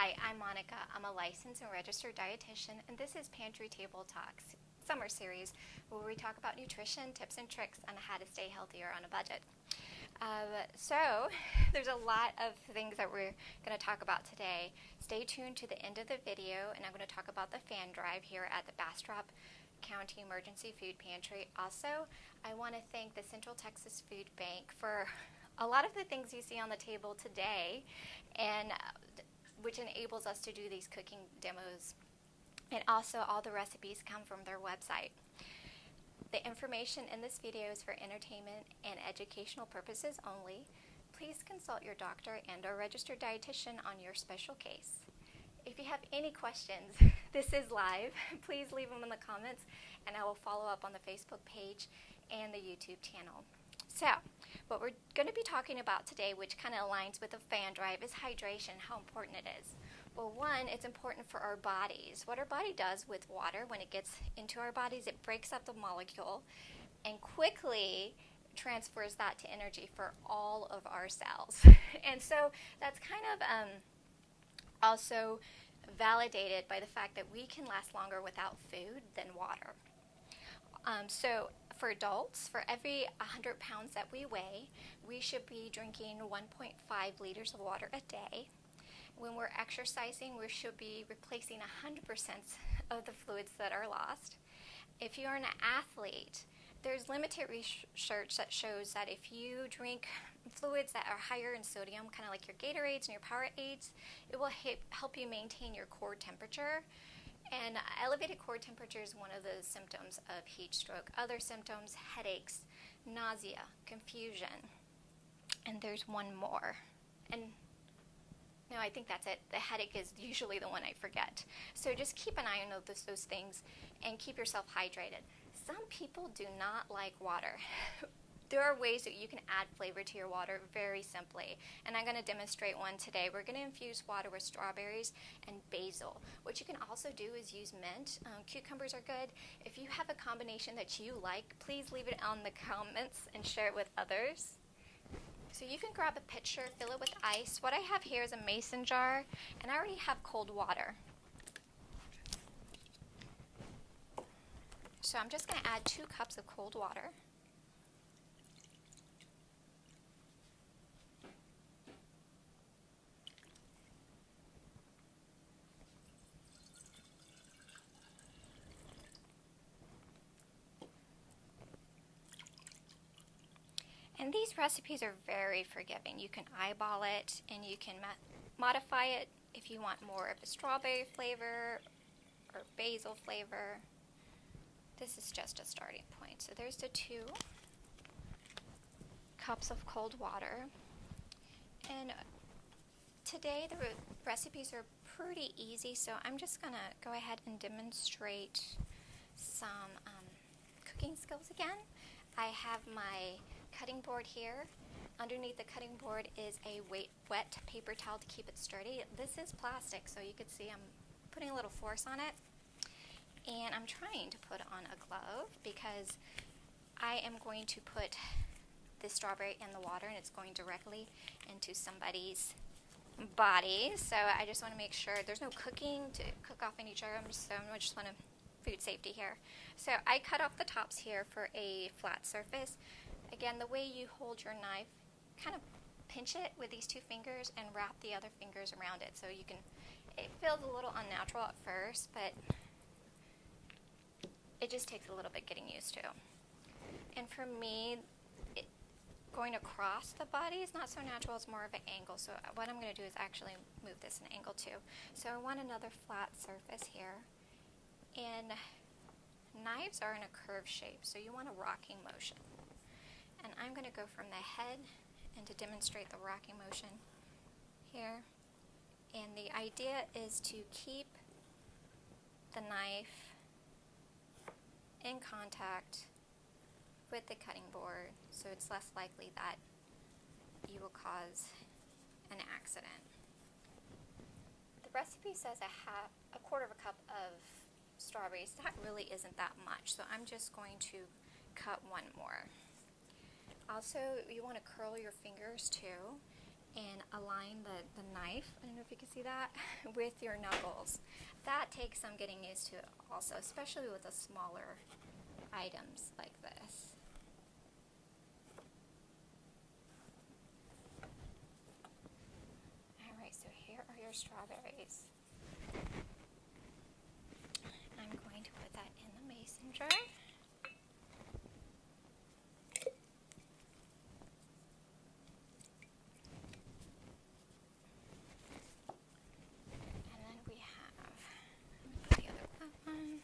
Hi, I'm Monica. I'm a licensed and registered dietitian, and this is Pantry Table Talks, summer series, where we talk about nutrition, tips, and tricks on how to stay healthier on a budget. So there's a lot of things that we're going to talk about today. Stay tuned to the end of the video, and I'm going to talk about the fan drive here at the Bastrop County Emergency Food Pantry. Also, I want to thank the Central Texas Food Bank for a lot of the things you see on the table today, and which enables us to do these cooking demos. And also, all the recipes come from their website. The information in this video is for entertainment and educational purposes only. Please consult your doctor and or registered dietitian on your special case. If you have any questions, this is live. Please leave them in the comments, and I will follow up on the Facebook page and the YouTube channel. So, what we're going to be talking about today, which kind of aligns with the fan drive, is hydration, how important it is. Well, one, it's important for our bodies. What our body does with water when it gets into our bodies, it breaks up the molecule and quickly transfers that to energy for all of our cells. And so that's kind of also validated by the fact that we can last longer without food than water. So for adults, for every 100 pounds that we weigh, we should be drinking 1.5 liters of water a day. When we're exercising, we should be replacing 100% of the fluids that are lost. If you're an athlete, there's limited research that shows that if you drink fluids that are higher in sodium, kind of like your Gatorades and your Powerades, it will help you maintain your core temperature. And elevated core temperature is one of the symptoms of heat stroke. Other symptoms, headaches, nausea, confusion, and there's one more. And no, I think that's it. The headache is usually the one I forget. So just keep an eye on those things and keep yourself hydrated. Some people do not like water. There are ways that you can add flavor to your water very simply, and I'm going to demonstrate one today. We're going to infuse water with strawberries and basil. What you can also do is use mint. Cucumbers are good. If you have a combination that you like, please leave it on the comments and share it with others. So you can grab a pitcher, fill it with ice. What I have here is a mason jar, and I already have cold water. So I'm just going to add 2 cups of cold water. And these recipes are very forgiving. You can eyeball it, and you can modify it if you want more of a strawberry flavor or basil flavor. This is just a starting point. So there's the 2 cups of cold water. And today the recipes are pretty easy, so I'm just going to go ahead and demonstrate some cooking skills again. I have my cutting board here. Underneath the cutting board is a wet paper towel to keep it sturdy. This is plastic, so you can see I'm putting a little force on it. And I'm trying to put on a glove because I am going to put this strawberry in the water, and it's going directly into somebody's body. So I just want to make sure there's no cooking to cook off any germs, so I just want to food safety here. So I cut off the tops here for a flat surface. Again, the way you hold your knife, kind of pinch it with these 2 fingers and wrap the other fingers around it. So you can, it feels a little unnatural at first, but it just takes a little bit getting used to. And for me, going across the body is not so natural, it's more of an angle. So what I'm going to do is actually move this an angle too. So I want another flat surface here. And knives are in a curved shape, so you want a rocking motion. And I'm going to go from the head and to demonstrate the rocking motion here. And the idea is to keep the knife in contact with the cutting board, so it's less likely that you will cause an accident. The recipe says a quarter of a cup of strawberries. That really isn't that much, so I'm just going to cut 1 more. Also, you want to curl your fingers too, and align the knife, I don't know if you can see that, with your knuckles. That takes some getting used to also, especially with the smaller items like this. Alright, so here are your strawberries. I'm going to put that in the mason jar. And then we have the other one.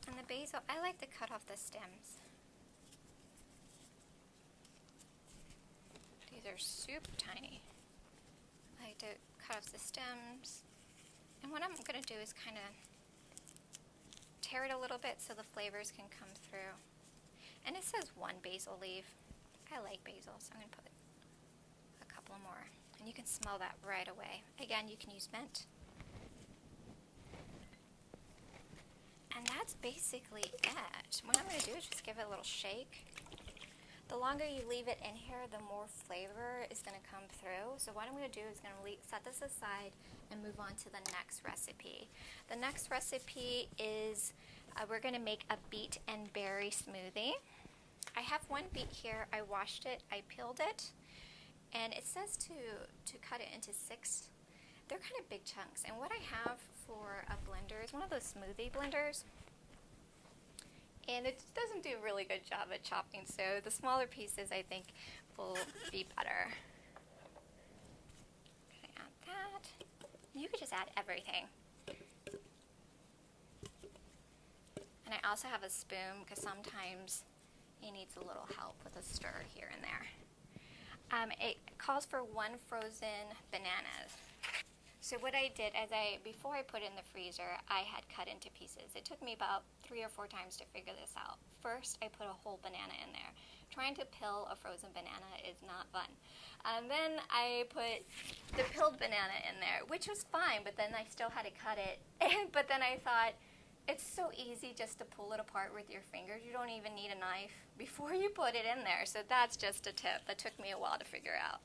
And the basil, I like to cut off the stems. These are super tiny. I like to cut off the stems. And what I'm going to do is kind of tear it a little bit so the flavors can come through. And it says 1 basil leaf. I like basil, so I'm going to put a couple more. And you can smell that right away. Again, you can use mint. And that's basically it. What I'm going to do is just give it a little shake. The longer you leave it in here, the more flavor is going to come through. So what I'm going to do is going to set this aside and move on to the next recipe. The next recipe is we're going to make a beet and berry smoothie. I have 1 beet here. I washed it, I peeled it, and it says to cut it into 6. They're kind of big chunks. And what I have for a blender is one of those smoothie blenders. And it doesn't do a really good job at chopping, so the smaller pieces I think will be better. Gonna add that. You could just add everything. And I also have a spoon because sometimes it needs a little help with a stir here and there. It calls for 1 frozen banana. So what I did is before I put it in the freezer, I had cut into pieces. It took me about 3 or 4 times to figure this out. First, I put a whole banana in there. Trying to peel a frozen banana is not fun. Then I put the peeled banana in there, which was fine, but then I still had to cut it. But then I thought, it's so easy just to pull it apart with your fingers. You don't even need a knife before you put it in there. So that's just a tip that took me a while to figure out.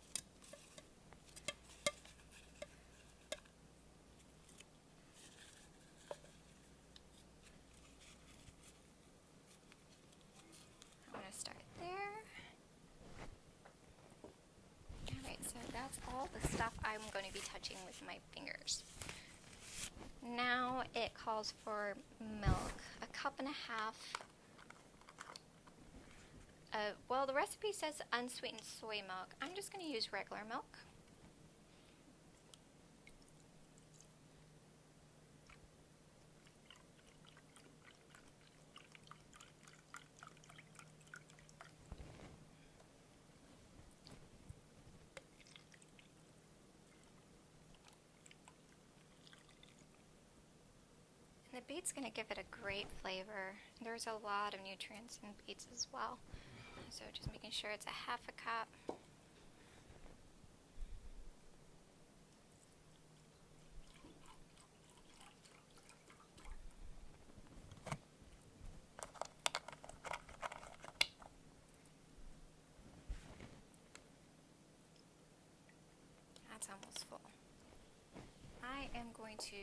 Start there. Alright, so that's all the stuff I'm going to be touching with my fingers. Now it calls for milk, 1.5 cups. Well, the recipe says unsweetened soy milk. I'm just going to use regular milk. The beet's going to give it a great flavor. There's a lot of nutrients in beets as well. So just making sure it's 1/2 cup. That's almost full. I am going to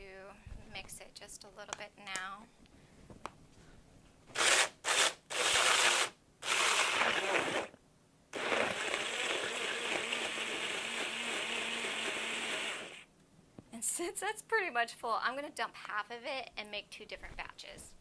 mix it just a little bit now. And since that's pretty much full, I'm going to dump half of it and make 2 different batches.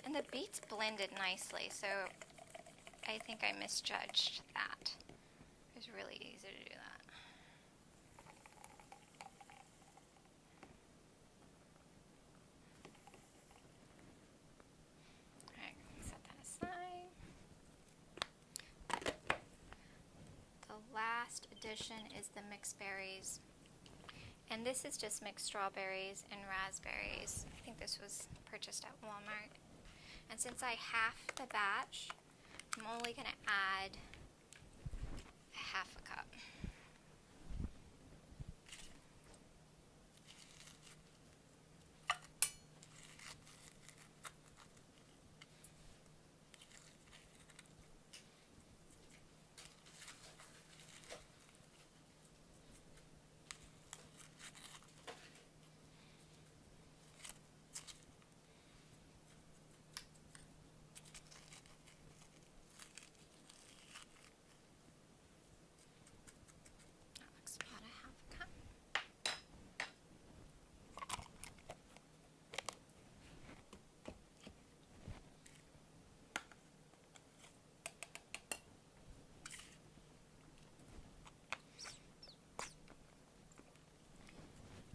And the beets blended nicely, so I think I misjudged that. It was really easy to do that. last addition is the mixed berries. And this is just mixed strawberries and raspberries. I think this was purchased at Walmart. And since I halved the batch, I'm only going to add half a cup.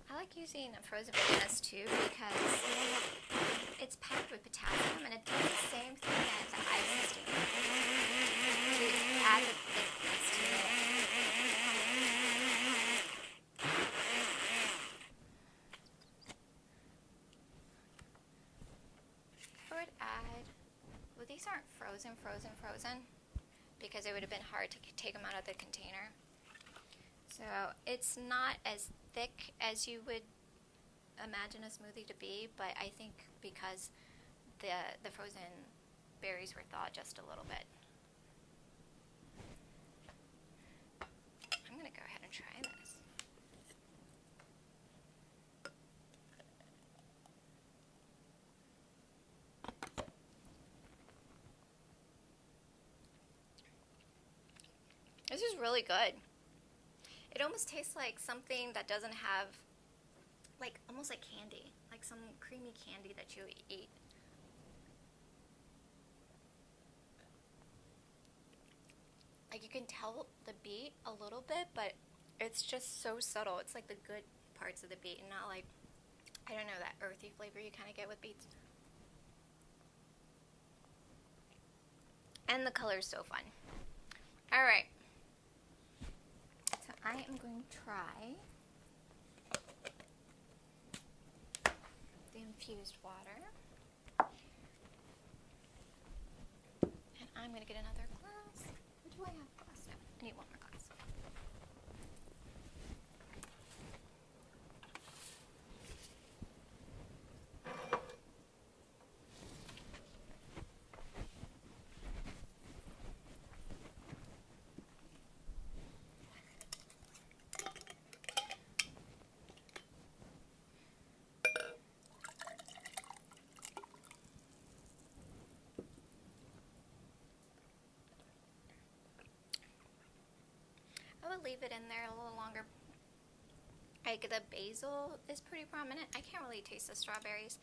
I like using frozen bananas too because it's packed with potassium and it does the same thing as the ice steam to add the thickness to it. I would add, well, these aren't frozen because it would have been hard to take them out of the container. So it's not as thick as you would imagine a smoothie to be, but I think because the frozen berries were thawed just a little bit. I'm going to go ahead and try this. This is really good. It almost tastes like something that doesn't have, like, almost like candy, like some creamy candy that you eat. Like, you can tell the beet a little bit, but it's just so subtle. It's like the good parts of the beet and not like, I don't know, that earthy flavor you kind of get with beets. And the color is so fun. All right. So I am going to try the infused water. And I'm going to get another glass. Or do I have a glass? No, I need one more glass. I would leave it in there a little longer. Like, the basil is pretty prominent. I can't really taste the strawberries,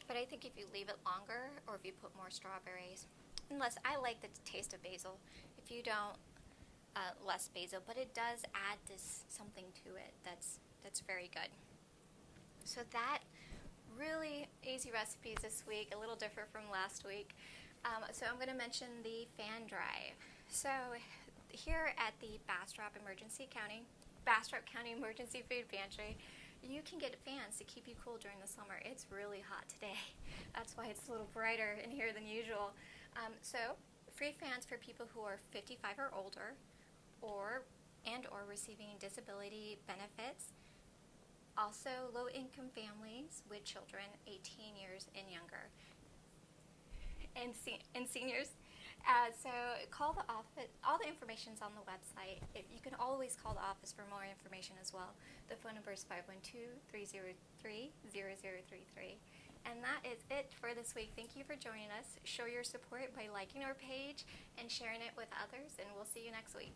but I think if you leave it longer or if you put more strawberries, unless I like the taste of basil. If you don't, less basil, but it does add this something to it that's very good. So that really easy recipes this week, a little different from last week. So I'm going to mention the fan drive. So here at the Bastrop County Emergency Food Pantry, you can get fans to keep you cool during the summer. It's really hot today. That's why it's a little brighter in here than usual. So free fans for people who are 55 or older, or receiving disability benefits. Also, low-income families with children 18 years and younger, and seniors. So call the office. All the information's on the website. You can always call the office for more information as well. The phone number is 512-303-0033. And that is it for this week. Thank you for joining us. Show your support by liking our page and sharing it with others, and we'll see you next week.